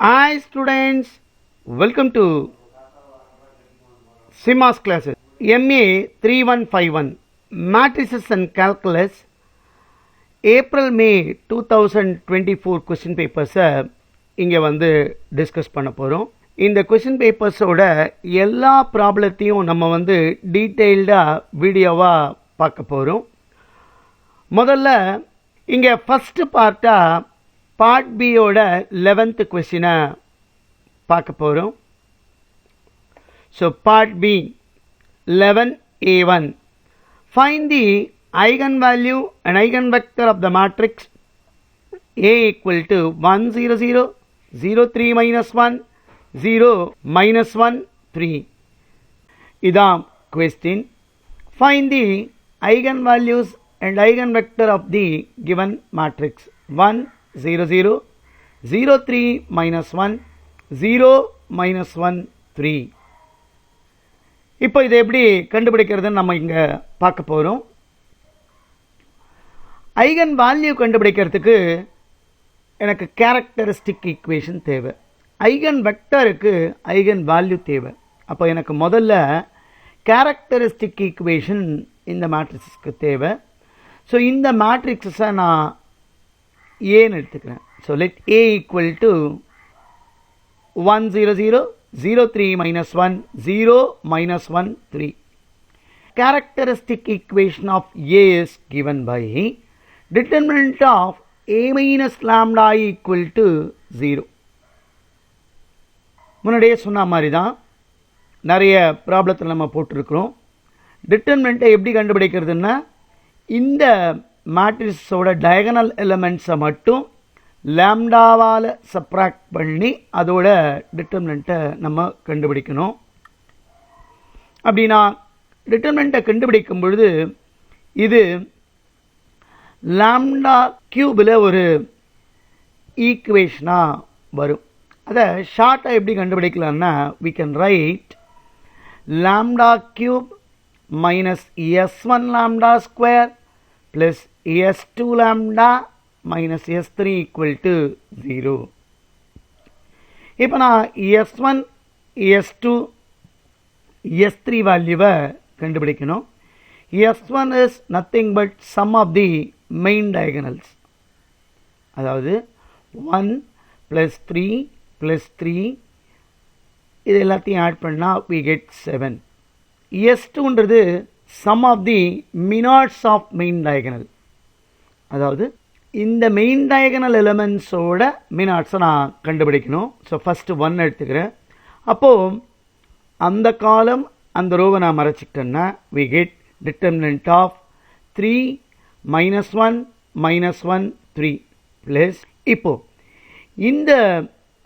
Hi students, welcome to SIMAS classes. MA 3151 Matrices and Calculus April-May 2024 question papers இங்கே வந்து discuss பண்ண போகிறோம். இந்த கொஷின் பேப்பர்ஸோட எல்லா ப்ராப்ளத்தையும் நம்ம வந்து டீட்டெயில்டாக வீடியோவாக பார்க்க போகிறோம். முதல்ல இங்கே ஃபஸ்ட்டு பார்ட்டாக பார்ட் பியோட 11th கொஷினை பார்க்க போகிறோம். So part B 11A1 find the eigenvalue and eigenvector of the matrix A equal to 1 0 0 0 3 minus 1 0 minus 1 3. இதான் question. Find the eigenvalues and eigenvector of the given matrix 1 0 0 0 3 minus 1 0 minus 1 3. இப்போ இதை எப்படி கண்டுபிடிக்கிறதுன்னு நம்ம இங்கே பார்க்க போகிறோம். ஐகன் வேல்யூ கண்டுபிடிக்கிறதுக்கு எனக்கு கேரக்டரிஸ்டிக் ஈக்குவேஷன் தேவை, ஐகன் வெக்டருக்கு ஐகன் வேல்யூ தேவை. அப்போ எனக்கு முதல்ல கேரக்டரிஸ்டிக் ஈக்குவேஷன் இந்த மேட்ரிக்ஸுக்கு தேவை. ஸோ இந்த மேட்ரிக்ஸை நான் ஏன்னு எடுத்துக்கிறேன். So let A equal to 1 0 0 0 3 minus 1 0 minus 1 3. Characteristic equation of A is given by determinant of A minus lambda equal to 0. முன்னாடியே சொன்ன மாதிரி தான் நிறைய ப்ராப்ளத்தில் நம்ம போட்டிருக்கிறோம். டிட்டர்மினண்ட்டை எப்படி கண்டுபிடிக்கிறதுன்னா இந்த மேட்ரிக்ஸோட டயகனல் எலிமெண்ட்ஸை மட்டும் லாம்டாவால் சப்ராக்ட் பண்ணி அதோட டிட்டர்மினண்ட்டை நம்ம கண்டுபிடிக்கணும். அப்படின்னா டிட்டர்மினண்ட்டை கண்டுபிடிக்கும் பொழுது இது லாம்டா கியூபில் ஒரு ஈக்குவேஷனாக வரும். அதை ஷார்ட்டாக எப்படி கண்டுபிடிக்கலாம்னா we can write lambda cube minus s1 lambda square plus s2 lambda minus s3 equal to 0. இப்போ நான் s1 s2 s3 வேல்யூவை கண்டுபிடிக்கணும். s1 is nothing but sum of the main diagonals, அதாவது 1 plus 3 plus 3 இது எல்லாத்தையும் ஆட் பண்ணால் we get 7. s2ன்றது sum of the minards of main diagonal, அதாவது இந்த மெயின் டயகனல் எலிமெண்ட்ஸோட மினாட்ஸை நான் கண்டுபிடிக்கணும். ஸோ ஃபஸ்ட்டு 1 எடுத்துக்கிறேன். அப்போது அந்த காலம் அந்த ரோவை நான் மறைச்சிக்கிட்டேன்னா we get determinant of 3 minus 1 minus 1 3 plus இப்போது இந்த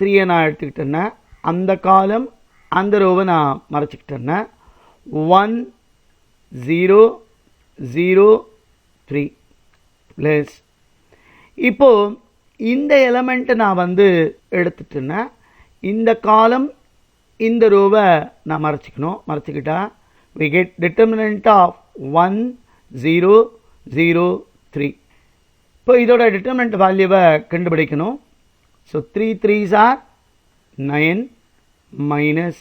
3யை நான் எடுத்துக்கிட்டேன்னா அந்த காலம் அந்த ரோவை நான் மறைச்சிக்கிட்டேன்னா 1 0 0 3 ப்ளஸ் இப்போது இந்த எலமெண்ட்டை நான் வந்து எடுத்துட்டேன்னா இந்த காலம் இந்த ரோவை நான் மறைச்சிக்கிட்டா we get determinant of 1 0 0 3. இப்போ இதோட டிட்டர்மினண்ட் வேல்யூவை கண்டுபிடிக்கணும். So 3 3s are 9 minus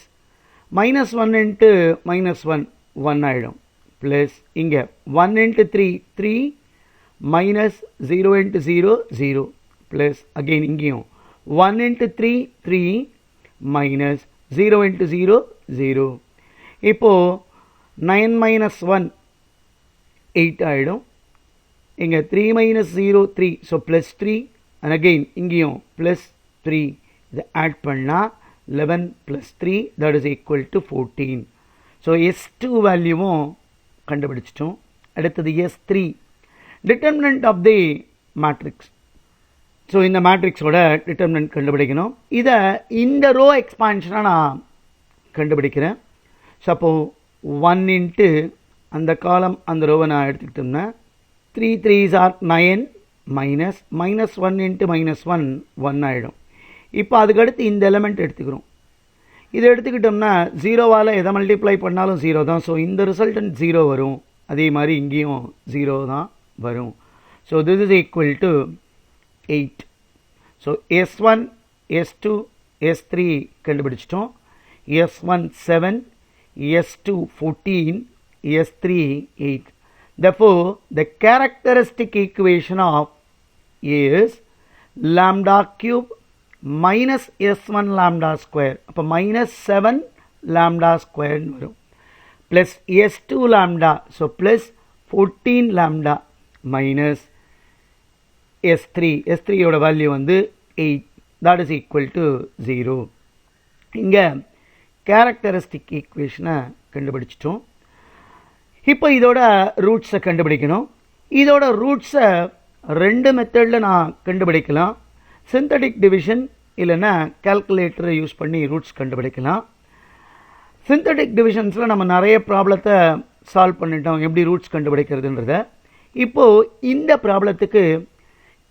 1 into -1 1 ஆகிடும் ப்ளஸ் இங்கே 1 into 3 3 minus 0 into 0 0 plus again இங்கேயும் 1 into 3 3 minus 0 into 0 0. இப்போது 9 minus 1 8 ஆகிடும். இங்கே 3 minus 0 3 so plus 3 and again இங்கேயும் ப்ளஸ் 3 இதை ஆட் பண்ணால் 11 plus 3 that is equal to 14. So s2 வேல்யூவும் கண்டுபிடிச்சிட்டோம். அடுத்தது s3 determinant of the matrix. So இந்த மேட்ரிக்ஸோட டிட்டர்மினன்ட் கண்டுபிடிக்கணும். இதை இந்த ரோ எக்ஸ்பான்ஷனாக நான் கண்டுபிடிக்கிறேன். ஸோ அப்போது 1 இன்ட்டு அந்த காலம் அந்த ரோவை நான் எடுத்துக்கிட்டோம்னா 3 3s are 9 மைனஸ் -1 இன்ட்டு -1 1 ஆகிடும். இப்போ அதுக்கடுத்து இந்த எலிமெண்ட் எடுத்துக்கிறோம். இதை எடுத்துக்கிட்டோம்னா 0வால் எதை மல்டிப்ளை பண்ணாலும் 0 தான். ஸோ இந்த ரிசல்டன்ட் 0 வரும். அதே மாதிரி இங்கேயும் 0 தான் வரும். So this is equal to 8. So S1 S2 S3 கண்டுபிடிச்சிட்டோம். S1 7, S2 14, S3 8. Therefore, the characteristic equation of A is lambda cube minus S1 lambda square. அப்போ minus 7 lambda square வரும். Plus S2 lambda. So plus 14 lambda minus S3. S3 யோட value வந்து 8. That is equal to 0. இங்கே characteristic ஈக்குவேஷனை கண்டுபிடிச்சிட்டோம். இப்போ இதோட ரூட்ஸை கண்டுபிடிக்கணும். இதோட ரூட்ஸை ரெண்டு மெத்தடில் நான் கண்டுபிடிக்கலாம். சிந்தட்டிக் டிவிஷன் இல்லைன்னா கால்குலேட்டரை யூஸ் பண்ணி ரூட்ஸ் கண்டுபிடிக்கலாம். சிந்தட்டிக் டிவிஷன்ஸில் நம்ம நிறைய ப்ராப்ளத்தை சால்வ் பண்ணிட்டோம், எப்படி ரூட்ஸ் கண்டுபிடிக்கிறதுன்றத. இப்போது இந்த ப்ராப்ளத்துக்கு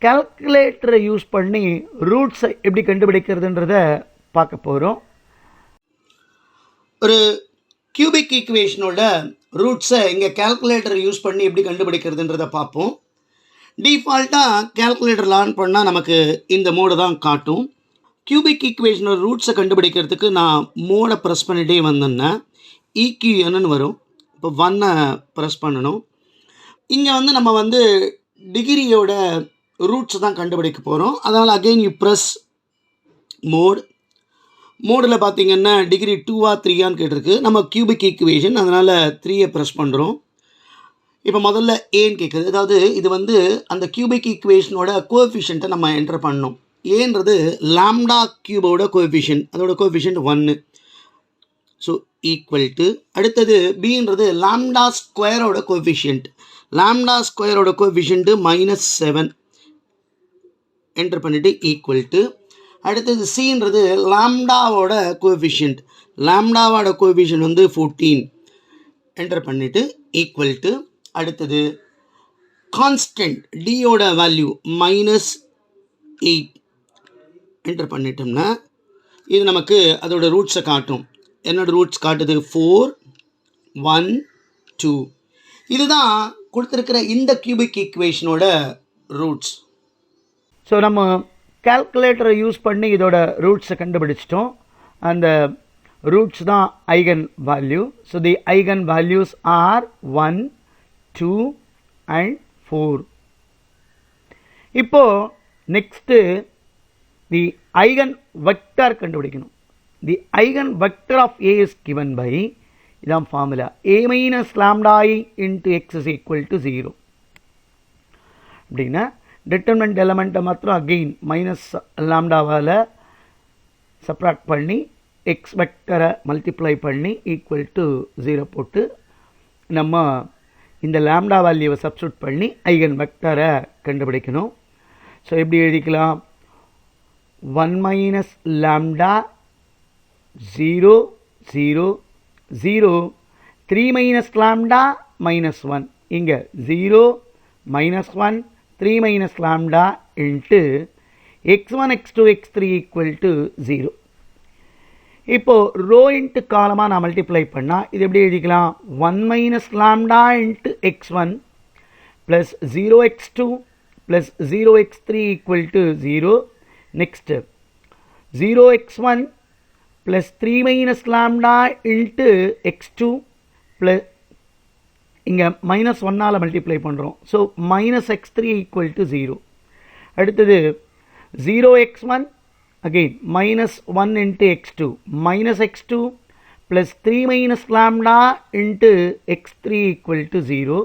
கால்குலேட்டரை யூஸ் பண்ணி ரூட்ஸை எப்படி கண்டுபிடிக்கிறதுன்றத பார்க்க போகிறோம். ஒரு கியூபிக் ஈக்குவேஷனோட ரூட்ஸை இங்கே கால்குலேட்டரை யூஸ் பண்ணி எப்படி கண்டுபிடிக்கிறதுன்றத பார்ப்போம். டிஃபால்ட்டாக கால்குலேட்டர் ஆன் பண்ணால் நமக்கு இந்த மோடு தான் காட்டும். கியூபிக் ஈக்குவேஷனோட ரூட்ஸை கண்டுபிடிக்கிறதுக்கு நான் மோடை ப்ரெஸ் பண்ணிகிட்டே வந்தேன்னா EQN வரும். இப்போ 1 ப்ரெஸ் பண்ணணும். இங்கே வந்து நம்ம வந்து டிகிரியோட ரூட்ஸ் தான் கண்டுபிடிக்க போகிறோம். அதனால் அகெயின் யூ ப்ரெஸ் மோடில் பார்த்தீங்கன்னா டிகிரி 2ஆ 3ஆன்னு கேட்டிருக்கு. நம்ம கியூபிக் ஈக்குவேஷன் அதனால் 3 ப்ரெஸ் பண்ணுறோம். இப்போ முதல்ல ஏன்னு கேட்குது. அதாவது இது வந்து அந்த கியூபிக் ஈக்குவேஷனோட கோஎஃபிஷியண்ட்டை நம்ம என்டர் பண்ணணும். ஏன்றது லாம்டா கியூபோட கோஎஃபிஷியன்ட், அதோட கோஎஃபிஷியன்ட் 1. ஸோ ஈக்குவல் டு அடுத்தது பின்றது லாம்டா ஸ்கொயரோட கோஎஃபிஷியன்ட். லாம்டா ஸ்கொயரோட கோஎஃபிஷியன்ட்டு -7 என்டர் பண்ணிவிட்டு ஈக்குவல் டு அடுத்தது சின்றது லாம்டாவோட கோஎஃபிஷியன்ட். லாம்டாவோட கோஎஃபிஷியன்ட் வந்து 14 என்டர் பண்ணிவிட்டு ஈக்குவல் டு அடுத்தது கான்ஸ்டன்ட் டியோட வேல்யூ -8 என்டர் பண்ணிட்டோம்னா இது நமக்கு அதோட ரூட்ஸை காட்டும். என்னோட ரூட்ஸ் காட்டுது 4, 1, 2. இதுதான் கொடுத்துருக்கிற இந்த கியூபிக் ஈக்குவேஷனோட ரூட்ஸ். ஸோ நம்ம கால்குலேட்டரை யூஸ் பண்ணி இதோட ரூட்ஸை கண்டுபிடிச்சிட்டோம். அந்த ரூட்ஸ் தான் eigen value. So the eigen values are 1, 2 and 4. இப்போது நெக்ஸ்ட்டு தி ஐகன் வெக்டர் கண்டுபிடிக்கணும். The eigen vector of A is given by இதான் formula A minus lambda I into X is equal to 0. அப்படின்னா determinant எலமெண்ட்டை மாத்திரம் again minus லாம்டாவால் subtract பண்ணி X வெக்டரை multiply பண்ணி equal to 0 போட்டு நம்ம இந்த லாம்டா வேல்யூவை சப்ஸ்டியூட் பண்ணி ஐகன் வெக்டரை கண்டுபிடிக்கணும். ஸோ எப்படி எழுதிக்கலாம்? 1 minus lambda 0, 0, 0, 3 minus lambda -1. இங்கே 0, -1, 3 minus lambda into x1, x2, x3 equal to 0. இப்போது ரோ இன்ட்டு காலமாக நான் மல்டிப்ளை பண்ணால் இது எப்படி எழுதிக்கலாம்? 1 minus lambda into x1 plus 0x2 plus 0x3 equal to 0. Next 0x1 plus 3 minus lambda into x2 plus இங்கே -1ஆல் multiply பண்ணுறோம். So -x3 equal to 0. அடுத்தது 0x1 again -1 into x2 -x2 plus 3 minus lambda into x3 equal to 0.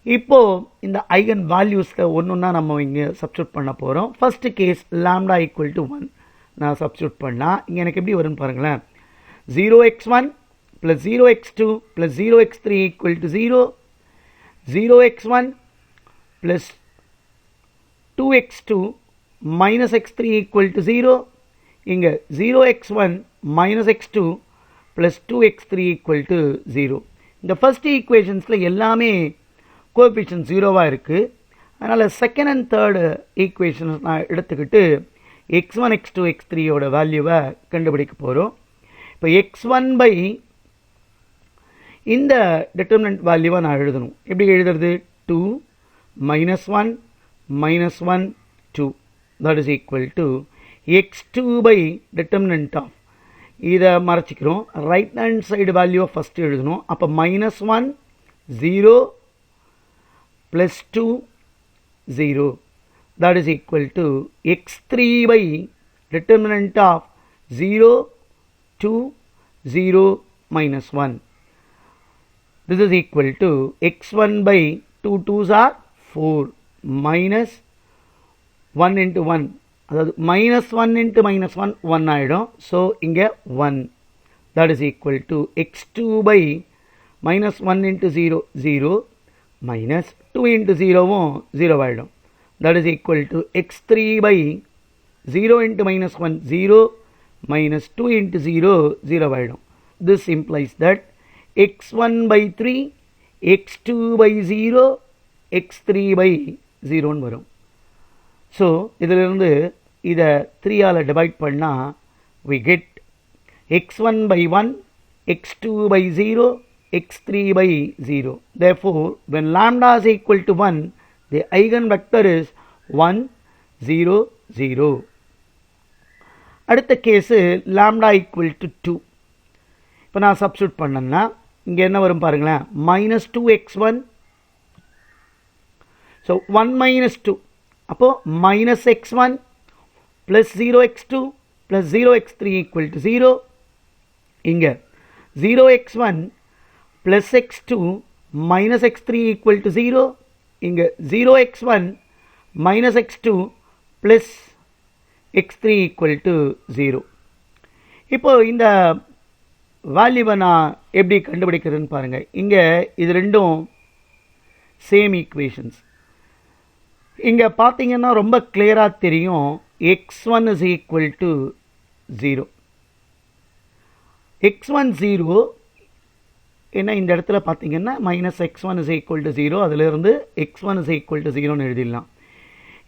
இப்போது இந்த eigen வேல்யூஸில் ஒன்றுன்னா நம்ம இங்கே substitute பண்ண போகிறோம். First case lambda equal to 1 நான் சப்ஸ்டியூட் பண்ணால் இங்கே எனக்கு எப்படி வரும்னு பாருங்களேன். 0x1 plus 0x2 plus 0x3 equal to 0. 0x1 plus 2x2 minus x3 equal to 0. இங்கே 0x1 minus x2 plus 2x3 equal to 0. இந்த ஃபர்ஸ்ட் ஈக்குவேஷன்ஸில் எல்லாமே கோஎஃபிஷியன்ட் 0வாக இருக்குது. அதனால் செகண்ட் அண்ட் தேர்டு ஈக்குவேஷன்ஸ் நான் எடுத்துக்கிட்டு x1, x2, x3யோட வேல்யூவை கண்டுபிடிக்க போகிறோம். இப்போ x1 பை இந்த டிட்டர்மினன்ட் வேல்யூவை நான் எழுதணும். எப்படி எழுதுறது? 2 -1 -1 2 that is equal to x2 by determinant of இதை மறைச்சிக்கிறோம். ரைட் ஹேண்ட் சைடு வேல்யூவை ஃபஸ்ட்டு எழுதணும். அப்போ -1 0 + 2 0 that is equal to x3 by determinant of 0 2 0 -1. This is equal to x1 by 2 2s are 4 minus 1 into 1 அதாவது -1 into -1 1 ஆகிடும். So இங்கே 1 that is equal to x2 by -1 into 0 0 minus 2 into 0வும் 0 ஆகிடும். that is equal to x3 by 0 into -1 0 minus 2 into 0 0 ஆகிடும். this implies that x1 by 3 x2 by 0 x3 by 0 வரும். So இதிலிருந்து இதை 3ஆல் divide பண்ணால் we get x1 by 1 x2 by 0 x3 by 0. therefore when lambda is equal to 1 the eigenvector is 1 0 0. அடுத்த case lambda equal to 2. இப்போ நான் substitute பண்ணேன்னா இங்கே என்ன வரும் பாருங்களேன், -2x1. ஸோ 1 - 2 அப்போது -x1 + 0x2 + 0x3 = 0. இங்கே 0x1 + x2 - x3 = 0. இங்கே 0x1 - x2 + x3 = 0. இப்போ இந்த வேல்யூவை நான் எப்படி கண்டுபிடிக்கிறதுன்னு பாருங்கள். இங்கே இது ரெண்டும் சேம் ஈக்குவேஷன்ஸ். இங்கே பார்த்தீங்கன்னா ரொம்ப கிளியராக தெரியும் x1 is equal to 0. x1 0 ஏன்னா இந்த இடத்துல பார்த்தீங்கன்னா -x1 is equal to 0 அதிலிருந்து x1 is equal to 0ன்னு எழுதிடலாம்.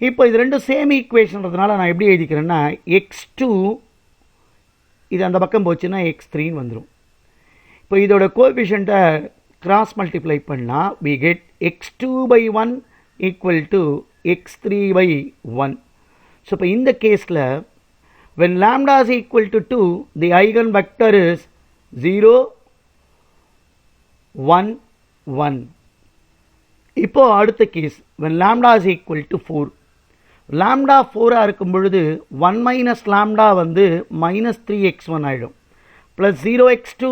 இப்போ இது ரெண்டும் சேம் ஈக்குவேஷன்றதுனால நான் எப்படி எழுதிக்கிறேன்னா x2 இது அந்த பக்கம் போச்சுன்னா x3ன்னு வந்துடும். இப்போ இதோட கோஎஃபிஷியண்ட்டை கிராஸ் மல்டிப்ளை பண்ணால் we get x2 by 1 equal to x3 by 1. So இப்போ இந்த கேஸில் when lambda is equal to 2 the eigenvector is 0 1 1. இப்போ அடுத்த case when lambda is equal to 4 lambda 4 இருக்கும் பொழுது 1 minus lambda வந்து -3x1 ஆகிடும் plus 0x2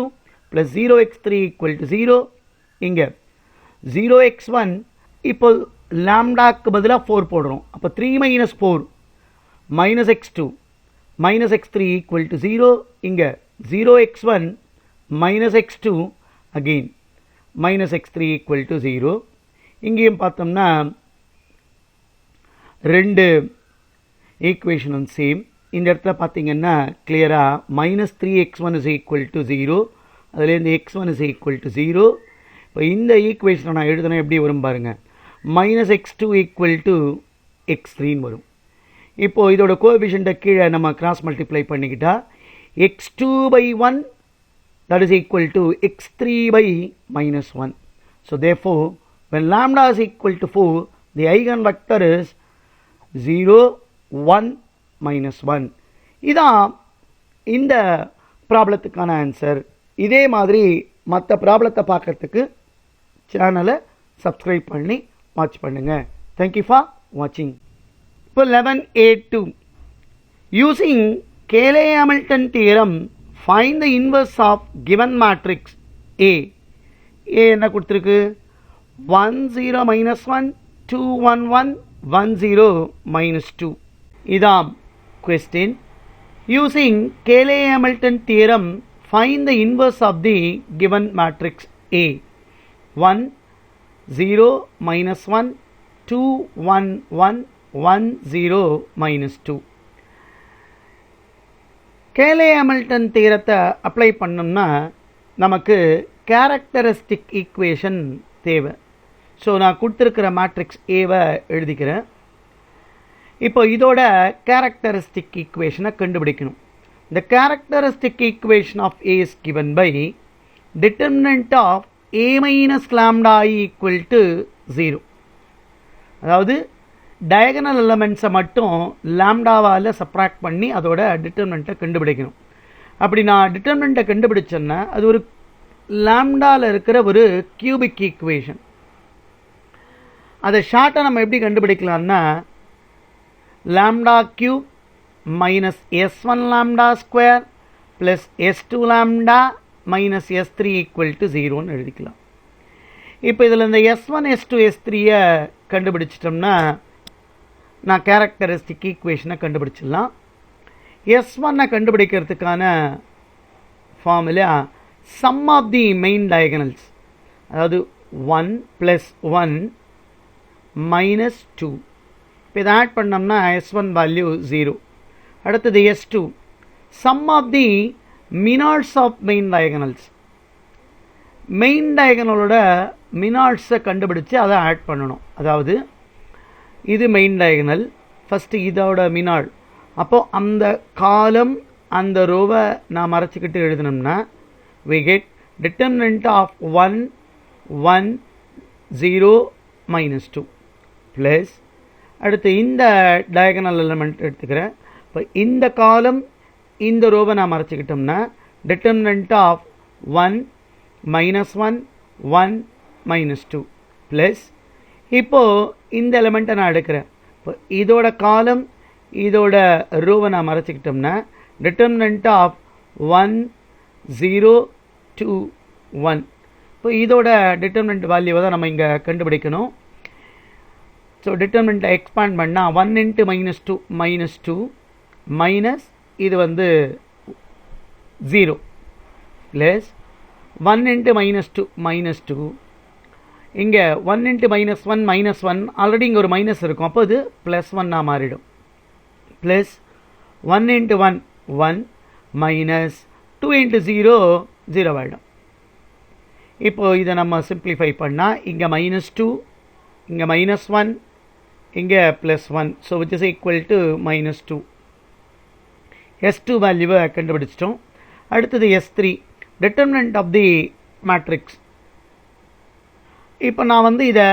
plus 0x3 equal to 0. இங்கே 0x1 இப்போ லாம்டாக்கு பதிலாக 4 போடுறோம். அப்போ 3 - 4 -x2 -x3 equal to 0. இங்கே 0x1 -x2 again -x3 equal to 0. இங்கேயும் பார்த்தோம்னா ரெண்டு ஈக்குவேஷனும் சேம். இந்த இடத்துல பார்த்தீங்கன்னா கிளியராக -3x1 is equal to 0 அதுலேருந்து x1 is equal to 0. இப்போ இந்த ஈக்குவேஷனை நான் எழுதுனா எப்படி வரும் பாருங்கள், -x2 equal to x3ன்னு வரும். இப்போது இதோட கோஎஃபிஷியண்ட்டை கீழே நம்ம கிராஸ் மல்டிப்ளை பண்ணிக்கிட்டா x2 by 1 that is equal to x3 by -1. So therefore when lambda is equal to 4 the eigenvector is 0 1 -1. இதான் இந்த ப்ராப்ளத்துக்கான ஆன்சர். இதே மாதிரி மற்ற ப்ராப்ளத்தை பார்க்கறதுக்கு சேனலை சப்ஸ்கிரைப் பண்ணி வாட்ச் பண்ணுங்கள். தேங்க்யூ ஃபார் வாட்சிங். இப்போ 11A2 using Cayley Hamilton theorem find the inverse of given matrix A. என்ன கொடுத்துருக்கு, 1 0 -1 2 1 1 1 0 -2. இதாம் question. Using Cayley Hamilton theorem find the inverse of the given matrix A. 1 0 -1 2 1 1 1 0 -2. Cayley-Hamilton தியரத்தை அப்ளை பண்ணோம்னா நமக்கு கேரக்டரிஸ்டிக் ஈக்குவேஷன் தேவை. ஸோ நான் கொடுத்துருக்கிற மேட்ரிக்ஸ் ஏவை எழுதிக்கிறேன். இப்போ இதோட கேரக்டரிஸ்டிக் ஈக்குவேஷனை கண்டுபிடிக்கணும். The characteristic equation of A is given by determinant of A minus lambda I equal to 0. அதாவது டயகனல் எலமெண்ட்ஸை மட்டும் லாம்டாவால் சப்ராக்ட் பண்ணி அதோட டிட்டர்மினண்ட்டை கண்டுபிடிக்கணும். அப்படி நான் டிட்டர்மினண்ட்டை கண்டுபிடிச்சேன்னா அது ஒரு லாம்டாவில் இருக்கிற ஒரு கியூபிக் ஈக்குவேஷன். அதை ஷார்ட்டாக நம்ம எப்படி கண்டுபிடிக்கலாம்னா lambda cube minus S1 lambda square plus S2 lambda minus S3 equal to 0ன்னு எழுதிக்கலாம். இப்போ இதில் இந்த S1 S2 S3யை கண்டுபிடிச்சிட்டோம்னா நான் கேரக்டரிஸ்டிக் ஈக்குவேஷனை கண்டுபிடிச்சிடலாம். S1 கண்டுபிடிக்கிறதுக்கான formula sum of the main diagonals, அதாவது 1 + 1 - 2. இப்போ இதை ஆட் பண்ணோம்னா S1 வேல்யூ 0. அடுத்தது S2 sum of the minors of main diagonals. Main டயகனலோட மினார்ட்ஸை கண்டுபிடிச்சு அதை ஆட் பண்ணணும். அதாவது இது மெயின் டயகனல், ஃபஸ்ட்டு இதோட மினார்ட். அப்போது அந்த காலம் அந்த ரோவை நான் மறைச்சிக்கிட்டு எழுதினோம்னா we get determinant of 1 1 0 -2 plus அடுத்து இந்த டயகனல் எலிமெண்ட் எடுத்துக்கிறேன். இப்போ இந்த காலம் இந்த ரோவை நான் மறைச்சிக்கிட்டோம்னா determinant of 1 -1 1 -2 ப்ளஸ் இப்போது இந்த எலிமெண்ட்டை நான் எடுக்கிறேன். இப்போ இதோட காலம் இதோட ரோவை நான் மறைச்சிக்கிட்டோம்னா determinant of 1 0 2 1. இப்போ இதோட டிட்டர்மினண்ட் வேல்யூவை தான் நம்ம இங்கே கண்டுபிடிக்கணும். ஸோ டிட்டர்மினண்ட்டை எக்ஸ்பேண்ட் பண்ணால் 1 × -2 -2 மைனஸ் இது வந்து 0 ப்ளஸ் 1 × -2 -2. இங்கே 1 × -1 -1 ஆல்ரெடி இங்கே ஒரு மைனஸ் இருக்கும், அப்போ இது +1 மாறிடும். ப்ளஸ் 1 × 1 1 மைனஸ் 2 × 0 0 ஆகிடும். இப்போது இதை நம்ம சிம்பிளிஃபை பண்ணால் இங்கே -2 இங்கே -1 இங்கே +1, so which is equal to -2. S2 வேல்யூவை கண்டுபிடிச்சிட்டோம். அடுத்தது S3 determinant of the matrix. இப்போ நான் வந்து இதை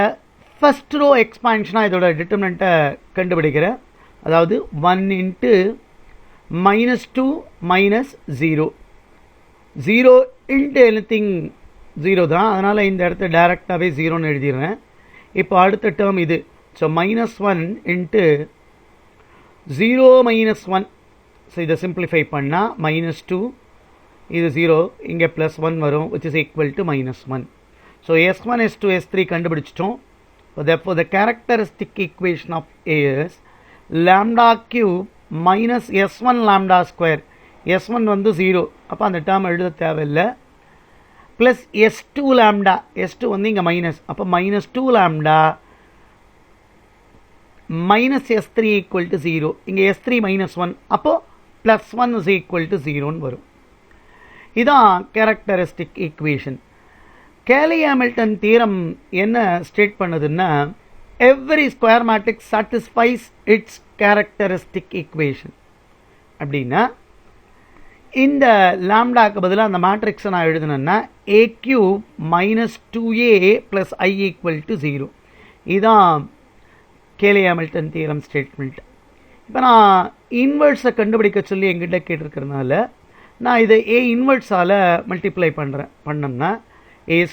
ஃபஸ்ட் ரோ எக்ஸ்பான்ஷனாக இதோட டிட்டர்மினண்ட்டை கண்டுபிடிக்கிறேன். அதாவது 1 × -2 -0 0 × எனிதிங் 0 தான், அதனால் இந்த இடத்த டைரெக்டாகவே 0ன்னு எழுதிடுறேன். இப்போ அடுத்த டேர்ம் இது. ஸோ -1 × 0 -1. ஸோ இதை சிம்பிளிஃபை பண்ணால் -2 இது 0 இங்கே +1 வரும், which is equal to -1. So S1 S2 S3 கண்டுபிடிச்சிட்டோம். therefore the characteristic equation of A is lambda cube minus S1 lambda square. S1 வந்து 0, அப்போ அந்த டேர்ம் எழுத தேவையில்லை. ப்ளஸ் S2 லாம்டா, S2 வந்து இங்கே மைனஸ், அப்போ -2 lambda minus S3 equal to 0. இங்கே S3 -1, அப்போது +1 இஸ் ஈக்குவல் டு 0ன்னு வரும். இதுதான் கேரக்டரிஸ்டிக் ஈக்குவேஷன். கேலி-ஹாமில்டன் தியரம் என்ன ஸ்டேட் பண்ணுதுன்னா every square matrix satisfies it's characteristic equation. அப்படின்னா இந்த லாம்டாக்கு பதிலாக அந்த மேட்ரிக்ஸை நான் எழுதுனேன்னா A³ - 2A + I = 0. இதுதான் கேலி-ஹாமில்டன் தியரம் ஸ்டேட்மெண்ட். இப்போ நான் இன்வெர்ஸை கண்டுபிடிக்க சொல்லி எங்கிட்ட கேட்டிருக்கிறதுனால நான் இதை A இன்வெர்ஸால் மல்டிப்ளை பண்ணோம்னா A² -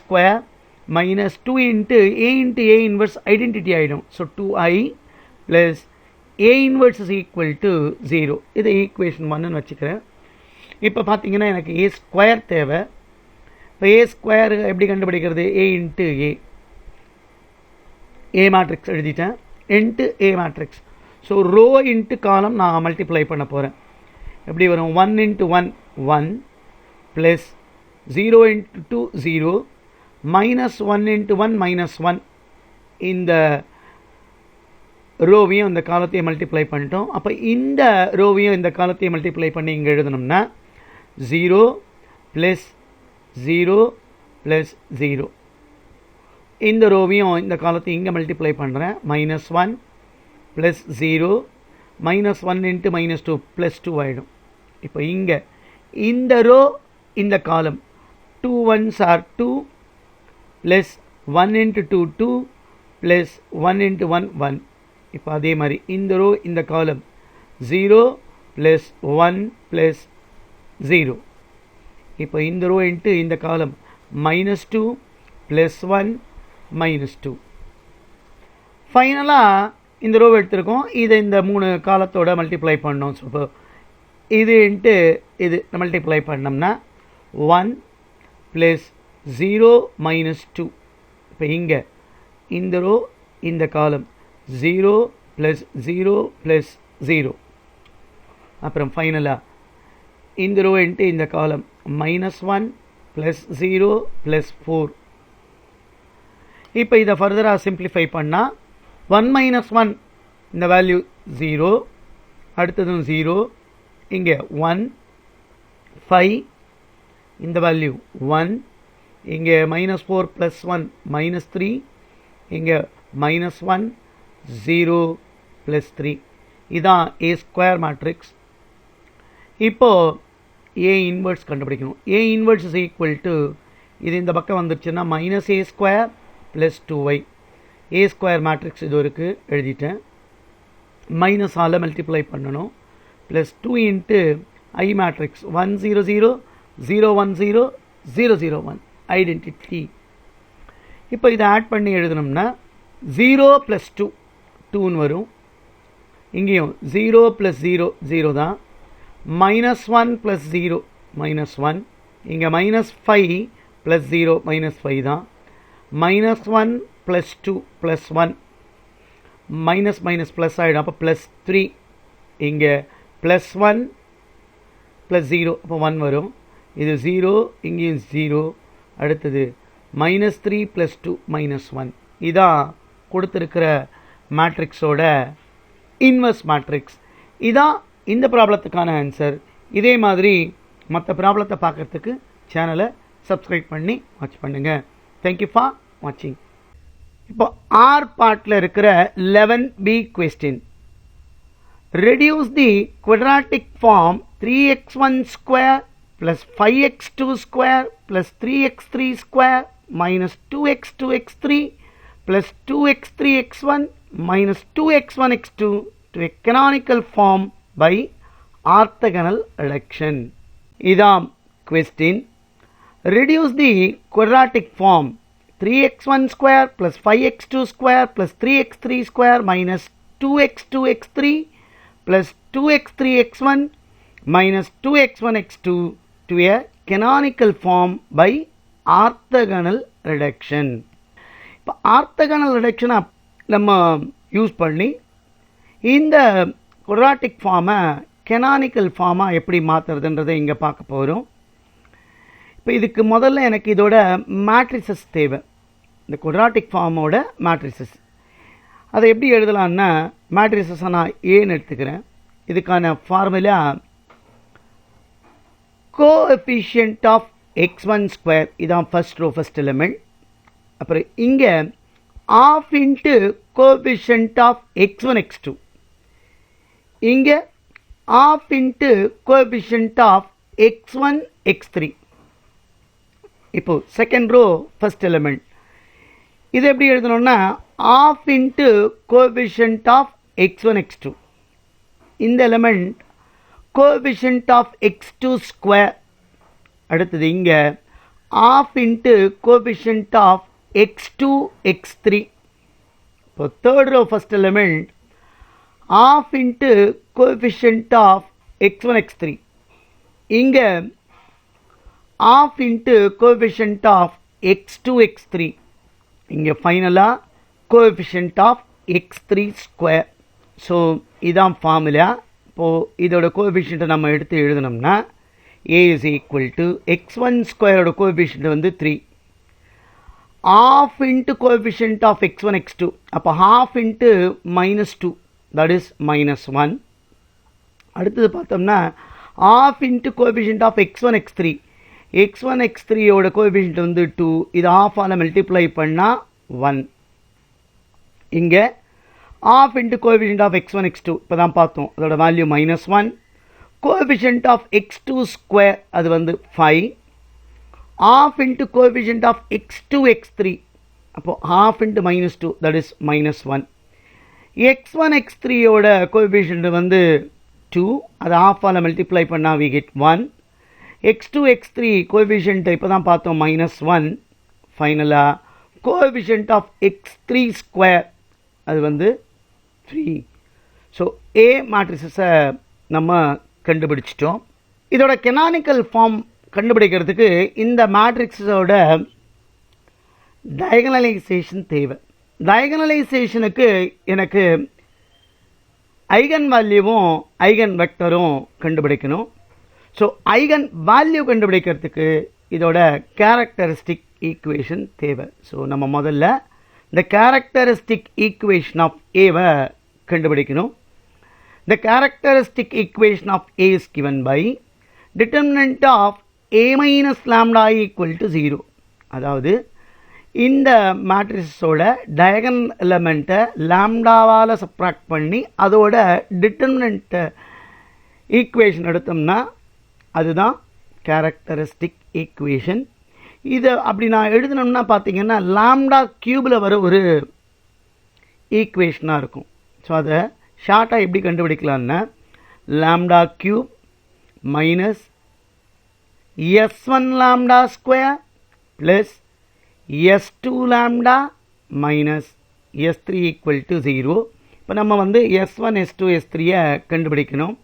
2 × A × A inverse identity ஆகிடும். So 2I + A inverse is equal to 0. இதை ஈக்குவேஷன் 1ன்னு வச்சுக்கிறேன். இப்போ பார்த்தீங்கன்னா எனக்கு A² தேவை. இப்போ A² எப்படி கண்டுபிடிக்கிறது? A × A. A மேட்ரிக்ஸ் எழுதிட்டேன், into A matrix. So row into column நான் மல்டிப்ளை பண்ண போகிறேன். எப்படி வரும்? 1 × 1 1 ப்ளஸ் 0 × 2 0 மைனஸ் 1 × 1 -1. இந்த ரோவையும் இந்த காலத்தையும் மல்டிப்ளை பண்ணிட்டோம். அப்போ இந்த ரோவையும் இந்த காலத்தையும் மல்டிப்ளை பண்ணி இங்கே எழுதணும்னா 0 + 0 + 0. இந்த ரோவையும் இந்த காலத்தையும் இங்கே மல்டிப்ளை பண்ணுறேன். -1 + 0 -1 × -2 +2 ஆகிடும். இப்போ இங்கே இந்த ரோ இந்த காலம் 2 1s are 2 + 1 × 2 2 + 1 × 1 1. இப்போ அதே மாதிரி இந்த ரோ இந்த காலம் 0 + 1 + 0. இப்போ இந்த ரோ இன்ட்டு இந்த காலம் -2 + 1 -2. ஃபைனலாக இந்த ரோவை எடுத்திருக்கோம், இதை இந்த 3 காலத்தோட மல்டிப்ளை பண்ணோம். ஸோ இப்போ இது இன்ட்டு இது மல்டிப்ளை பண்ணோம்னா 1 + 0 -2. இப்போ இங்கே இந்த ரோ இந்த காலம் 0 + 0 + 0. அப்புறம் ஃபைனலாக இந்த ரோ இன்ட்டு இந்த காலம் -1 + 0 + 4. இப்போ இதை ஃபர்தராக சிம்பிளிஃபை பண்ணால் 1 - 1 இந்த வேல்யூ 0, அடுத்ததும் 0, இங்கே 1, 5 இந்த வேல்யூ 1, இங்கே -4 + 1 -3, இங்கே -1 0 + 3. இதான் ஏ ஸ்கொயர் மேட்ரிக்ஸ். இப்போது ஏ இன்வெர்ஸ் கண்டுபிடிக்கணும். ஏ இன்வெர்ஸ் இஸ் ஈக்குவல் டு இது இந்த பக்கம் வந்துருச்சுன்னா -a² + 2y. ஏ ஸ்கொயர் மேட்ரிக்ஸ் இது இருக்குது, எழுதிட்டேன். மைனஸால் மல்டிப்ளை பண்ணணும். +2 இன்ட்டு ஐ மேட்ரிக்ஸ் 1 0 0 0 1 0 0 0 1 ஐடென்டிட்டி. இப்போ இதை ஆட் பண்ணி எழுதணும்னா 0 + 2 2ன்னு வரும். இங்கேயும் 0 + 0 0 தான். -1 + 0 -1. இங்கே -5 + 0 -5 தான். -1 + 2 + 1 மைனஸ் ஆகிடும். அப்போ +3. இங்கே +1 + 0 அப்போ 1 வரும். இது 0, இங்கேயும் 0. அடுத்தது -3 + 2 -1. இதான் கொடுத்துருக்கிற மேட்ரிக்ஸோட இன்வெர்ஸ் மேட்ரிக்ஸ். இதான் இந்த ப்ராப்ளத்துக்கான ஆன்சர். இதே மாதிரி மற்ற ப்ராப்ளத்தை பார்க்குறதுக்கு சேனலை சப்ஸ்கிரைப் பண்ணி வாட்ச் பண்ணுங்கள். தேங்க்யூ ஃபார் வாட்சிங். இப்போ ஆர் பார்ட்டில் இருக்கிற 11B question. Reduce the quadratic form 3x1² + 5x2² + 3x3² - 2x2x3 + 2x3x1 - 2x1x2 to a canonical form by orthogonal reduction. இதாம் question. Reduce the quadratic form 3x1² + 5x2² + 3x3² - 2x2x3 + 2x3x1 - 2x1x2 to a canonical form by orthogonal reduction. இப்போ orthogonal ரிடக்ஷனை நம்ம use பண்ணி இந்த quadratic ஃபார்மை canonical ஃபார்மாக எப்படி மாற்றுறதுன்றதை இங்கே பார்க்க போகிறோம். இப்போ இதுக்கு முதல்ல எனக்கு இதோட மேட்ரிசஸ் தேவை. இந்த குவாட்ராட்டிக் ஃபார்மோட மேட்ரிசஸ் அதை எப்படி எழுதலான்னா, மேட்ரிசஸை நான் ஏன்னு எடுத்துக்கிறேன். இதுக்கான ஃபார்முலா கோஎஃபிஷியன்ட் ஆஃப் x1². இதான் ஃபர்ஸ்ட் ரோ ஃபர்ஸ்ட் எலிமெண்ட். அப்புறம் இங்கே ½ into coefficient of x1 x2. இங்கே ½ into coefficient of x1 x3. இப்போ செகண்ட் ரோ ஃபர்ஸ்ட் எலிமெண்ட். இது எப்படி எழுதணும்னா ½ into coefficient of x1 x2. இந்த எலிமெண்ட் கோஎஃபிஷியன்ட் ஆஃப் x2². அடுத்தது இங்கே ½ into coefficient of x2 x3. இப்போ third row first element ½ into coefficient of x1 x3. இங்கே ½ into coefficient of x2 x3. இங்கே ஃபைனலாக கோஎஃபிஷியன்ட் ஆஃப் x3². ஸோ இதான் formula. இப்போது இதோட கோஎஃபிஷியன்ட்டை நம்ம எடுத்து எழுதணும்னா a is equal to x1² coefficient வந்து 3, ½ into coefficient of x1 x2. அப்போ ½ இன்ட்டு -2 that is -1. அடுத்தது பார்த்தோம்னா ½ into coefficient of x1 x3. x1 x3யோட கோஎஃபிஷியன்ட் வந்து 2. இது ½ மல்டிப்ளை பண்ணால் 1. இங்கே ½ into coefficient of x1 x2 இப்போ தான் பார்த்தோம், அதோட வேல்யூ -1. கோஎஃபிஷியன்ட் ஆஃப் x2² அது வந்து 5. ½ into coefficient of x2 x3. அப்போது ½ இன்ட்டு -2 that is -1. x1 x3யோட கோஎஃபிஷியன்ட் வந்து 2, அது ஆஃபால் மல்டிப்ளை பண்ணால் we get 1. x2 x3 coefficient இப்போ தான் பார்த்தோம் -1. ஃபைனலாக கோஎஃபிஷியன்ட் ஆஃப் x3 ஸ்கொயர் அது வந்து 3. ஸோ A மேட்ரிக்ஸை நம்ம கண்டுபிடிச்சிட்டோம். இதோட கெனானிக்கல் ஃபார்ம் கண்டுபிடிக்கிறதுக்கு இந்த மேட்ரிக்ஸோட டயகனலைசேஷன் தேவை. டயகனலைசேஷனுக்கு எனக்கு ஐகன் வேல்யூவும் ஐகன் வெக்டரும் கண்டுபிடிக்கணும். ஸோ ஐகன் வேல்யூ கண்டுபிடிக்கிறதுக்கு இதோட கேரக்டரிஸ்டிக் ஈக்குவேஷன் தேவை. ஸோ நம்ம முதல்ல இந்த கேரக்டரிஸ்டிக் ஈக்குவேஷன் ஆஃப் ஏவை கண்டுபிடிக்கணும். The characteristic equation of A is given by determinant of A minus lambda equal to 0. அதாவது இந்த மேட்ரிக்ஸோட டயகனல் எலமெண்ட்டை லாம்டாவால் சப்ராக்ட் பண்ணி அதோட டிட்டர்மினன்ட் ஈக்குவேஷன் எடுத்தோம்னா அதுதான் கேரக்டரிஸ்டிக் ஈக்குவேஷன். இதை அப்படி நான் எழுதினோம்னா பார்த்தீங்கன்னா லாம்டா கியூபில் வர ஒரு ஈக்குவேஷனாக இருக்கும். ஸோ அதை ஷார்ட்டாக எப்படி கண்டுபிடிக்கலான்னா lambda cube minus S1 lambda square plus S2 lambda minus S3 equal to 0. இப்போ நம்ம வந்து S1 S2 S3யை கண்டுபிடிக்கணும்.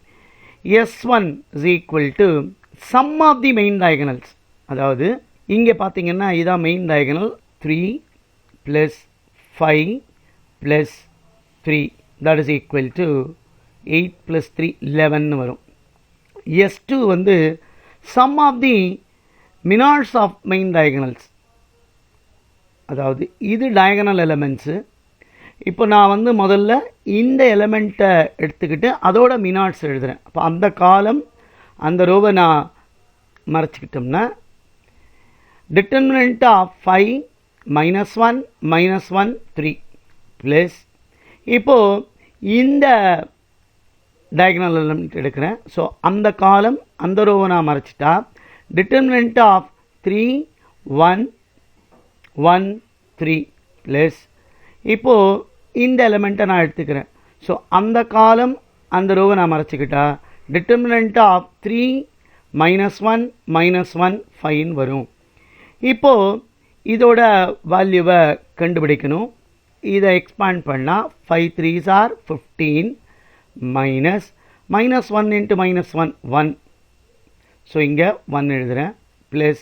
S1 is equal to sum of the main diagonals. அதாவது இங்கே பார்த்தீங்கன்னா இதான் main diagonal 3 + 5 + 3 that is equal to 8 + 3 11 வரும். S2 வந்து sum of the minors of main diagonals. அதாவது இது டயகனல் எலமெண்ட்ஸு. இப்போ நான் வந்து முதல்ல இந்த எலமெண்ட்டை எடுத்துக்கிட்டு அதோட மினாட்ஸ் எழுதுகிறேன். அப்போ அந்த காலம் அந்த ரோவை நான் மறைச்சிக்கிட்டோம்னா டிட்டர்மினன்ட் ஆஃப் 5 -1 -1 3 ப்ளஸ் இப்போது இந்த டயகனல் எலமெண்ட் எடுக்கிறேன். ஸோ அந்த காலம் அந்த ரோவை நான் மறைச்சிட்டா டிட்டர்மினன்ட் ஆஃப் 3 1 1 3 ப்ளஸ் இப்போது இந்த எலமெண்ட்டை நான் எடுத்துக்கிறேன். ஸோ அந்த காலம் அந்த ரோவை நான் மறைச்சிக்கிட்டா டிட்டர்மினன்ட் ஆஃப் 3 -1 -1 5 வரும். இப்போது இதோட வேல்யூவை கண்டுபிடிக்கணும். இதை எக்ஸ்பாண்ட் பண்ணால் 5 3s are 15 minus -1 into -1 1. So இங்கே 1 எழுதுகிறேன் plus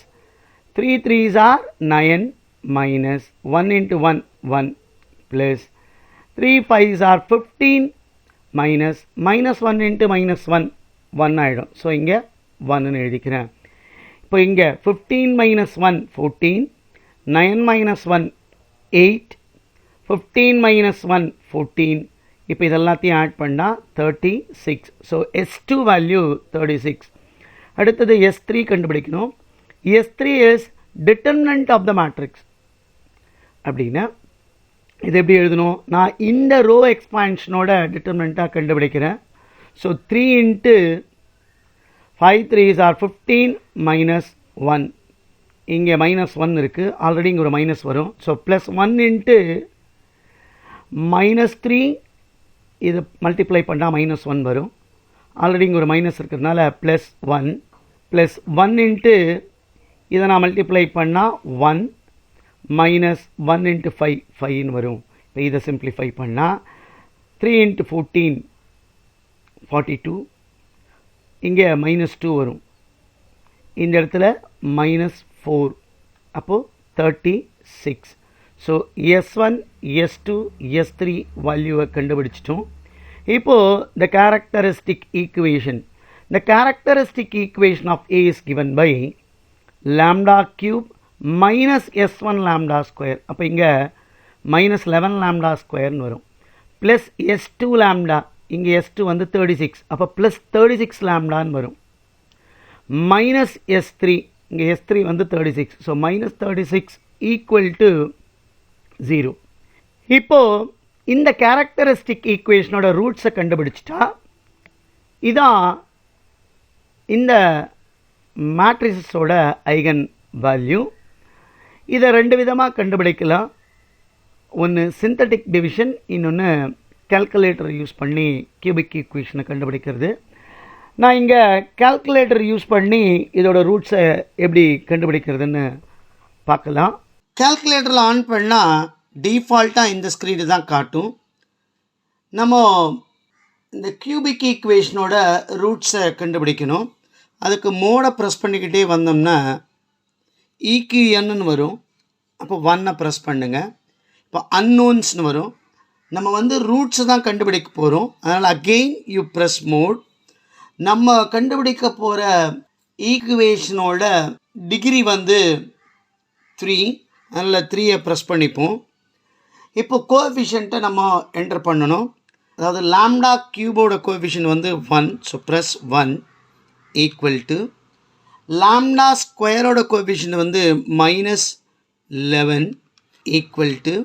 3 3s are 9 minus 1 into 1 1 plus 3 5s are 15 minus -1 into -1 1 ஆகிடும். ஸோ இங்கே 1ன்னு எழுதிக்கிறேன். இப்போ இங்கே 15 - 1 14 9 - 1 8 15 - 1 14. இப்போ இதெல்லாத்தையும் ஆட் பண்ணால் 36. So S2 value 36. அடுத்தது S3 கண்டுபிடிக்கணும். S3 is determinant of the matrix. அப்படின்னா இது எப்படி எழுதணும்? நான் இந்த ரோ எக்ஸ்பான்ஷனோட டிட்டர்மினண்ட்டாக கண்டுபிடிக்கிறேன். So 3 into 5 3s are 15 minus 1. இங்கே -1 இருக்குது, ஆல்ரெடி இங்கே ஒரு மைனஸ் வரும். ஸோ +1 into -3 இது மல்டிப்ளை பண்ணால் -1 வரும். ஆல்ரெடி இங்கே ஒரு மைனஸ் இருக்கிறதுனால +1 +1 into இதை நான் மல்டிப்ளை பண்ணால் 1 -1 into 5 5ன்னு வரும். இப்போ இதை சிம்பிளிஃபை பண்ணால் 3 into 14 42. இங்கே -2 வரும். இந்த இடத்துல -4. அப்போது 36. ஸோ S1 S2 S3 வேல்யூவை கண்டுபிடிச்சிட்டோம். இப்போது the characteristic equation of A is given by lambda cube minus S1 lambda square. அப்போ இங்கே -11 lambda squareன்னு வரும். ப்ளஸ் S2 lambda, இங்கே S2 வந்து 36. அப்போ ப்ளஸ் 36 lambdaன்னு வரும். மைனஸ் S3, இங்கே S3 வந்து 36. So -36 equal to 0. இப்போது இந்த கேரக்டரிஸ்டிக் ஈக்குவேஷனோட ரூட்ஸை கண்டுபிடிச்சிட்டா இதான் இந்த மேட்ரிக்ஸோட ஐகன் வேல்யூ. இதை ரெண்டு விதமாக கண்டுபிடிக்கலாம். ஒன்று சிந்தட்டிக் டிவிஷன், இன்னொன்று கால்குலேட்டர் யூஸ் பண்ணி கியூபிக் ஈக்குவேஷனை கண்டுபிடிக்கிறது. நான் இங்கே கால்குலேட்டர் யூஸ் பண்ணி இதோட ரூட்ஸை எப்படி கண்டுபிடிக்கிறதுன்னு பார்க்கலாம். கால்குலேட்டரில் ஆன் பண்ணால் டிஃபால்ட்டாக இந்த ஸ்க்ரீனு தான் காட்டும். நம்ம இந்த கியூபிக் ஈக்குவேஷனோட ரூட்ஸை கண்டுபிடிக்கணும். அதுக்கு மோடை ப்ரெஸ் பண்ணிக்கிட்டே வந்தோம்னா EQNன்னு வரும். அப்போ 1 ப்ரெஸ் பண்ணுங்கள். இப்போ அன்னோன்ஸ்னு வரும். நம்ம ரூட்ஸை தான் கண்டுபிடிக்க போகிறோம். அதனால் அகெயின் யூ ப்ரெஸ் மோட். நம்ம கண்டுபிடிக்க போகிற ஈக்குவேஷனோட டிகிரி 3. அதில் 3 ப்ரெஸ் பண்ணிப்போம். இப்போ கோஎஃபிஷியண்ட்டை நம்ம என்டர் பண்ணணும். அதாவது லாம்டா கியூபோட coefficient 1. So press 1 equal to lambda ஸ்கொயரோட கோஎஃபிஷியன்ட் -11 ஈக்குவல் டு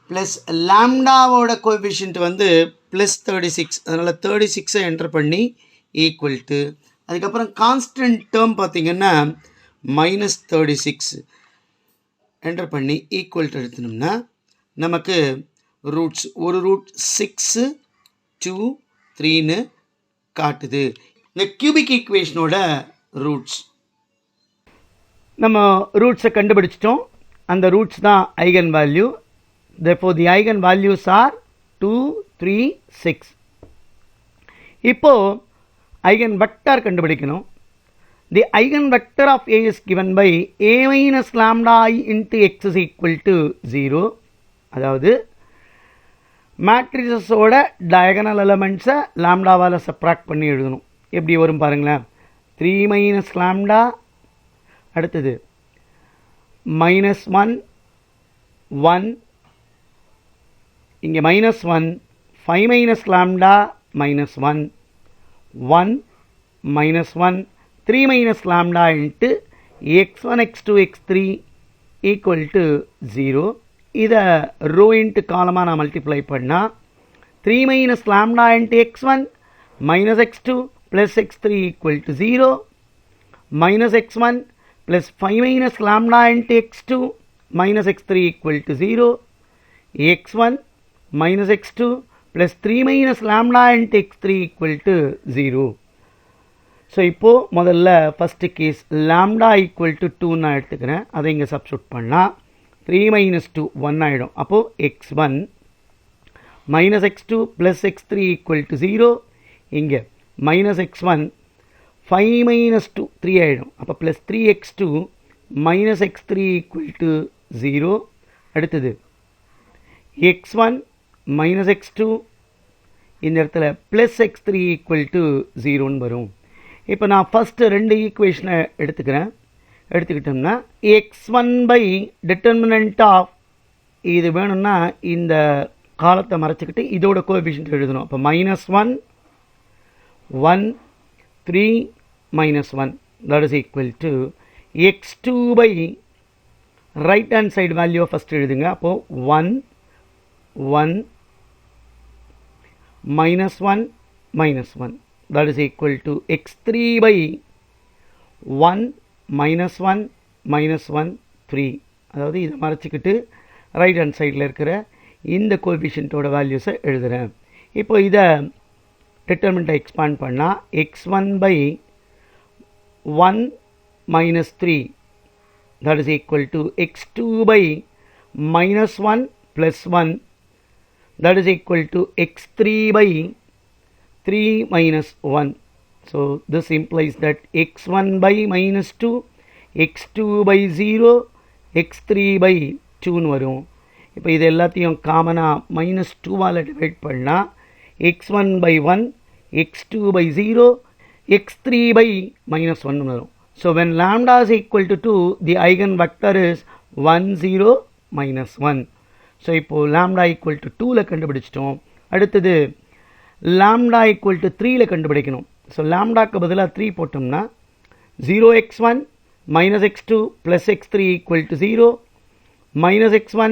ப்ளஸ் லாம்டாவோட கோஎஃபிஷியன்ட் +36. அதனால் 36 என்டர் பண்ணி ஈக்குவல் டு அதுக்கப்புறம் கான்ஸ்டன்ட் டேர்ம் பார்த்திங்கன்னா -36 என்டர் பண்ணி ஈக்குவல் டு எடுத்துனோம்னா நமக்கு ரூட்ஸ் ஒரு ரூட் 6, 2, 3ன்னு காட்டுது. இந்த கியூபிக் ஈக்குவேஷனோட ரூட்ஸ் நம்ம ரூட்ஸை கண்டுபிடிச்சிட்டோம். அந்த ரூட்ஸ் தான் eigen value. therefore the eigen values are 2, 3, 6. இப்போ ஐகன் வெக்டர் கண்டுபிடிக்கணும். the eigen vector of A is given by A minus lambda I into X is equal to 0. அதாவது மேட்ரிசஸோட டயகனல் எலமெண்ட்ஸை லாம்டாவால் சப்ராக்ட் பண்ணி எழுதணும். எப்படி வரும் பாருங்களேன். 3 மைனஸ் லாம்டா, அடுத்தது -1, 1, இங்கே -1, 5 minus lambda -1, 1, -1, 3 minus lambda into x1, x2, x3 equal to 0. இதை rho into காலமாக நான் மல்டிப்ளை பண்ணால் 3 minus lambda into x1 minus x2 plus x3 equal to 0, minus x1 plus 5 minus lambda into x2 minus x3 equal to 0, x1 minus x2 plus 3 minus lambda into x3 equal to 0. So இப்போது முதல்ல first case lambda equal to 2 நான் எடுத்துக்கிறேன். அதை இங்கே substitute பண்ணால் 3 minus 2 1 ஆகிடும். அப்போது x1 minus x2 plus x3 equal to 0. இங்கே minus x1 5 minus 2 3 ஆகிடும். அப்போ plus 3x2 minus x3 equal to 0. அடுத்தது x1 minus x2 இந்த இடத்துல plus x3 equal to 0ன்னு வரும். இப்போ நான் ஃபஸ்ட்டு 2 ஈக்குவேஷனை எடுத்துக்கிட்டோம்னா x1 by determinant of இது வேணும்னா இந்த காலத்தை மறைச்சிக்கிட்டு இதோட கோஎஃபிஷியன்ட் எழுதணும். அப்போ -1, 1, 3, -1 that is equal to x2 by right hand side வேல்யூவை ஃபஸ்ட் எழுதுங்க. அப்போது 1, 1, -1, -1 that is equal to x3 by 1, -1, -1, 3. அதாவது இதை மறைச்சிக்கிட்டு ரைட் ஹேண்ட் சைடில் இருக்கிற இந்த கோஎஃபிஷியன்ட்டோட வேல்யூஸை எழுதுகிறேன். இப்போ இதை டிட்டர்மினண்ட்டை எக்ஸ்பாண்ட் பண்ணால் x1 by 1 minus 3 that is equal to x2 by -1 plus 1 that is equal to x3 by 3 minus 1. So this implies that x1 by -2, x2 by 0, x3 by 2ன்னு வரும். இப்போ இது எல்லாத்தையும் காமனாக -2வால் டிவைட் பண்ணால் x1 by 1, x2 by 0, x3 by -1 வரும். So when lambda is equal to 2, the eigenvector is 1, 0, -1. So இப்போது lambda equal to 2ல கண்டுபிடிச்சிட்டோம். அடுத்தது lambda equal to 3ல கண்டுபிடிக்கணும். ஸோ லாம்டாக்கு பதிலாக 3 போட்டோம்னா 0x1 minus x2 plus x3 equal to 0, minus x1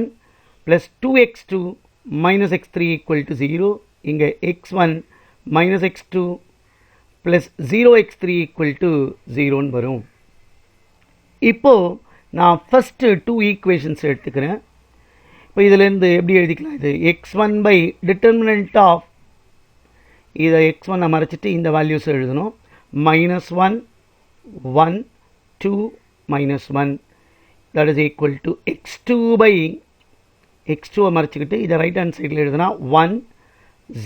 plus 2x2 minus x3 equal to 0. இங்கே x1 minus x2 plus 0x3 equal to 0ன்னு வரும். இப்போது நான் ஃபஸ்ட்டு 2 ஈக்குவேஷன்ஸ் எடுத்துக்கிறேன். இப்போ இதிலேருந்து எப்படி எழுதிக்கலாம், இது x1 பை டிட்டர்மினன்ட் ஆஃப், இதை x1 மறைச்சிட்டு இந்த வேல்யூஸ் எழுதணும். -1 1 2 -1 that is equal to x2 by x2 மறைச்சிக்கிட்டு இதை ரைட் ஹேண்ட் சைடில் எழுதுனா 1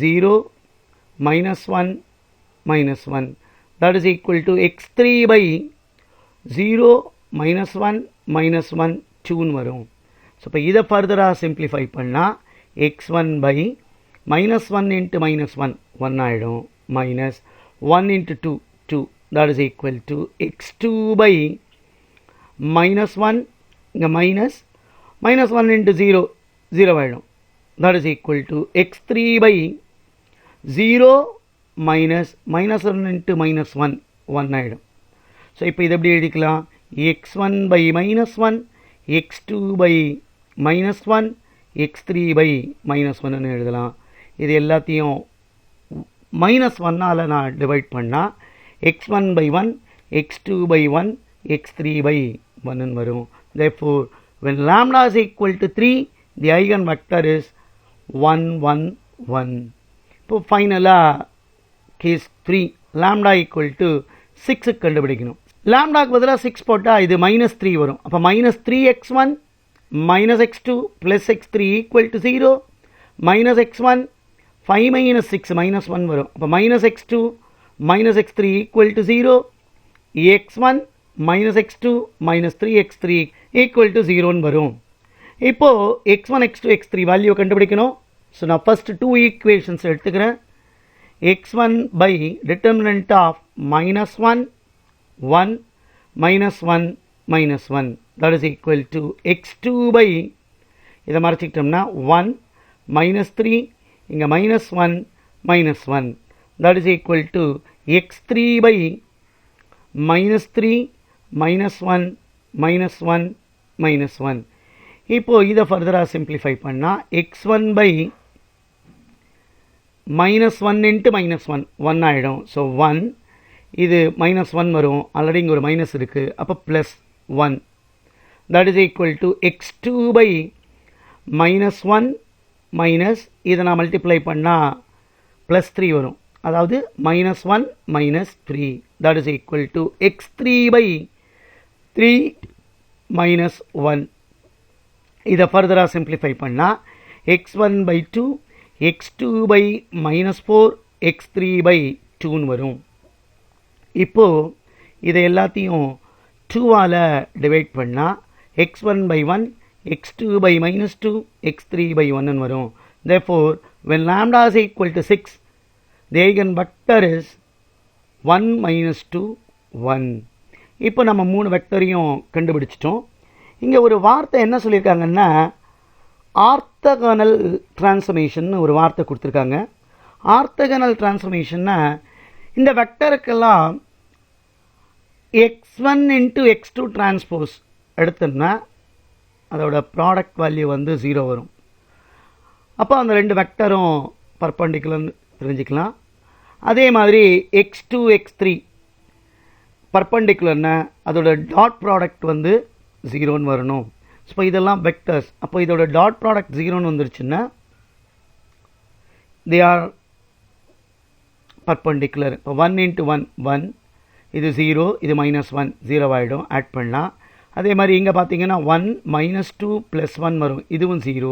0 -1 -1 that is equal to x3 by 0 -1 -1 2 வரும். ஸோ இப்போ இதை ஃபர்தராக சிம்பிளிஃபை பண்ணால் x1 by -1 into -1 1 ஆகிடும், -1 into 2 2 that is equal to x2 by -1 இங்கே -1 into 0 0 ஆகிடும், that is equal to x3 by 0 -1 into -1 1 ஆகிடும். ஸோ இப்போ இது எப்படி எழுதிக்கலாம், x1 by -1 x2 by -1 x3 by -1 எழுதலாம். இது எல்லாத்தையும் -1 நான் டிவைட் பண்ணால் x1 by 1 x2 by 1 x3 by 1 வரும். Therefore, when lambda is equal to 3, the eigenvector is 1 1 1. இப்போ ஃபைனலாக கேஸ் 3 lambda equal to 6 கண்டுபிடிக்கணும். லாம்டாக்கு பதிலாக 6 போட்டால் இது -3 வரும். அப்போ -3x1 -x2 + x3 equal to 0, -x1 5 - 6 -1 வரும். அப்போ -x2 -x3 equal to 0, x1 -x2 -3x3 equal to 0 வரும். இப்போது x1 x2 x3 வேல்யூ கண்டுபிடிக்கணும். ஸோ நான் ஃபஸ்ட்டு 2 ஈக்குவேஷன்ஸ் எடுத்துக்கிறேன். x1 by determinant of -1 1 -1 -1 that is equal to x2 by இதை மறைச்சிக்கிட்டோம்னா 1 -3 இங்கே -1 -1 that is equal to x3 by -3 -1 -1 -1. இப்போது இதை ஃபர்தராக சிம்பிளிஃபை பண்ணால் x1 by -1 into -1 1 ஆகிடும். ஸோ 1 இது -1 வரும், ஆல்ரெடி இங்கே ஒரு மைனஸ் இருக்குது, அப்போ +1 that is equal to x2 by -1 minus இதை நான் மல்டிப்ளை பண்ணால் +3 வரும், அதாவது -1 -3 that is equal to x3 by 3 -1. இதை ஃபர்தராக சிம்பிளிஃபை பண்ணால் x1 by 2 x2 by -4 x3 by 2 வரும். இப்போது இதை எல்லாத்தையும் 2ஆல் டிவைட் பண்ணால் x1 by 1 x2 by -2 x3 by 1 வரும். Therefore, when lambda is equal to 6, the eigenvector is 1 -2 1. இப்போ நம்ம 3 வெக்டரையும் கண்டுபிடிச்சிட்டோம். இங்கே ஒரு வார்த்தை என்ன சொல்லியிருக்காங்கன்னா, ஆர்த்தகனல் டிரான்ஸ்ஃபர்மேஷன் ஒரு வார்த்தை கொடுத்துருக்காங்க. ஆர்த்தகனல் டிரான்ஸ்ஃபர்மேஷன்னா இந்த வெக்டருக்கெல்லாம் x1 into x2 டிரான்ஸ்போஸ் எடுத்தோம்னா அதோட ப்ராடக்ட் வேல்யூ வந்து 0 வரும். அப்போ அந்த ரெண்டு வெக்டரும் பர்பண்டிகுலர்னு தெரிஞ்சுக்கலாம். அதே மாதிரி x2 x3 பர்பண்டிகுலர்னா அதோட டாட் ப்ராடக்ட் வந்து 0ன்னு வரணும். இப்போ இதெல்லாம் வெக்டர்ஸ். அப்போ இதோட டாட் ப்ராடக்ட் 0ன்னு வந்துருச்சுன்னா தே ஆர் பர்பண்டிகுலர். இப்போ 1 into 1 1, இது 0, இது -1 0 ஆகிடும், ஆட் பண்ணலாம். அதே மாதிரி இங்கே பார்த்தீங்கன்னா 1 -2 + 1 வரும், இதுவும் 0,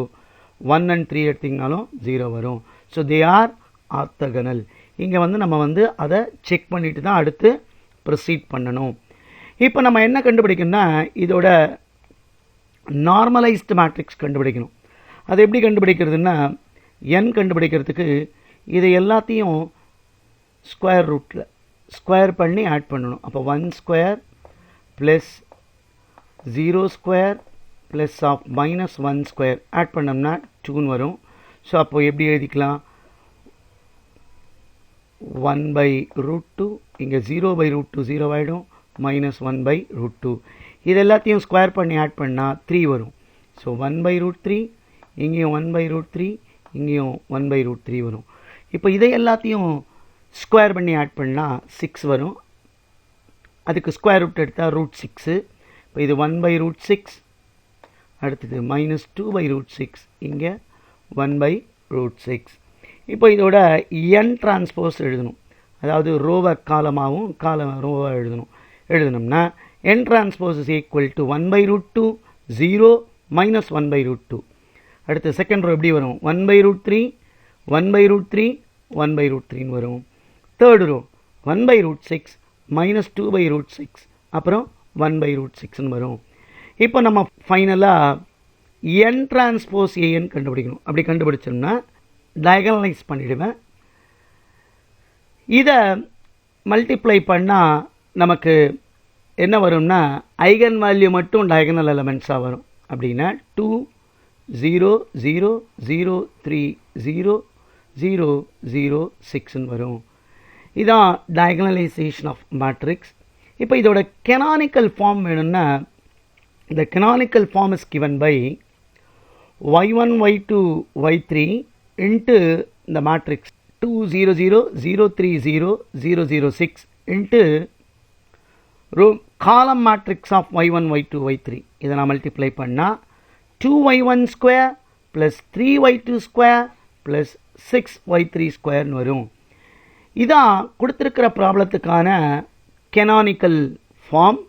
1 and 3 எடுத்திங்கனாலும் 0 வரும். So they are orthogonal. இங்கே வந்து நம்ம வந்து அதை செக் பண்ணிட்டு தான் அடுத்து ப்ரொசீட் பண்ணணும். இப்போ நம்ம என்ன கண்டுபிடிக்கணும்னா இதோட நார்மலைஸ்டு மேட்ரிக்ஸ் கண்டுபிடிக்கணும். அது எப்படி கண்டுபிடிக்கிறதுன்னா n கண்டுபிடிக்கிறதுக்கு இதை எல்லாத்தையும் ஸ்கொயர் ரூட்டில் ஸ்கொயர் பண்ணி ஆட் பண்ணணும். அப்போ 1 square plus 0 square plus of -1 square add பண்ணோம்னா 2ன்னு வரும். ஸோ அப்போது எப்படி எழுதிக்கலாம், 1/√2 இங்கே 0/√2 0 ஆகிடும், -1/√2. இது எல்லாத்தையும் ஸ்கொயர் பண்ணி ஆட் பண்ணால் 3 வரும். ஸோ 1/√3 இங்கேயும் 1/√3 இங்கேயும் 1/√3 வரும். இப்போ இதை எல்லாத்தையும் ஸ்கொயர் பண்ணி ஆட் பண்ணால் 6 வரும். அதுக்கு ஸ்கொயர் ரூட் எடுத்தால் √6. இப்போ இது 1/√6 அடுத்தது -2/√6 இங்கே 1/√6. இப்போ இதோட n டிரான்ஸ்போஸ் எழுதணும், அதாவது ரோவை காலமாகவும் ரோவை எழுதணும்னா n transpose is equal to 1/√2 0 - 1/√2. அடுத்து செகண்ட் ரோ எப்படி வரும்? 1/√3 1/√3 1/√3 வரும். தேர்ட் ரோ 1/√6 -2/√6 அப்புறம் 1/√6 வரும். இப்போ நம்ம ஃபைனலாக n டிரான்ஸ்போஸ் an கண்டுபிடிக்கணும். அப்படி கண்டுபிடிச்சோம்னா டயகனலைஸ் பண்ணிவிடுவேன். இதை மல்டிப்ளை பண்ணால் நமக்கு என்ன வரும்னா ஐகன் வேல்யூ மட்டும் டயகனல் எலமெண்ட்ஸாக வரும். அப்படின்னா 2 0 0 0 3 0 0 0 6 வரும். இதான் டயகனலைசேஷன் ஆஃப் மேட்ரிக்ஸ். இப்போ இதோட கெனானிக்கல் ஃபார்ம் வேணும்னா the canonical form is given by y1 y2 y3 into the matrix 2 0 0 0 3 0 0 0 6 into row column matrix of y1 y2 y3. இதை நான் மல்டிப்ளை பண்ணால் 2y1 square plus 3y2 square plus 6y3 ஸ்கொயர்னு வரும். இதான் கொடுத்துருக்கிற ப்ராப்ளத்துக்கான கெனானிக்கல் ஃபார்ம்.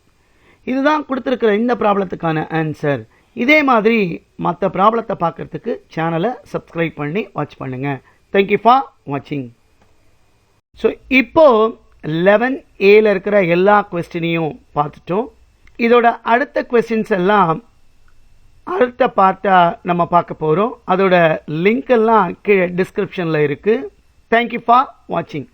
இதுதான் கொடுத்துருக்கிற இந்த ப்ராப்ளத்துக்கான ஆன்சர். இதே மாதிரி மற்ற ப்ராப்ளத்தை பார்க்குறதுக்கு சேனலை சப்ஸ்கிரைப் பண்ணி வாட்ச் பண்ணுங்கள். தேங்க்யூ ஃபார் வாட்சிங். ஸோ இப்போது 11Aல இருக்கிற எல்லா கொஸ்டினையும் பார்த்துட்டோம். இதோட அடுத்த கொஸ்டின்ஸ் எல்லாம் அடுத்த பார்ட்டாக நம்ம பார்க்க போகிறோம். அதோட லிங்க் எல்லாம் கீழே டிஸ்கிரிப்ஷனில் இருக்குது. தேங்க்யூ ஃபார் வாட்சிங்.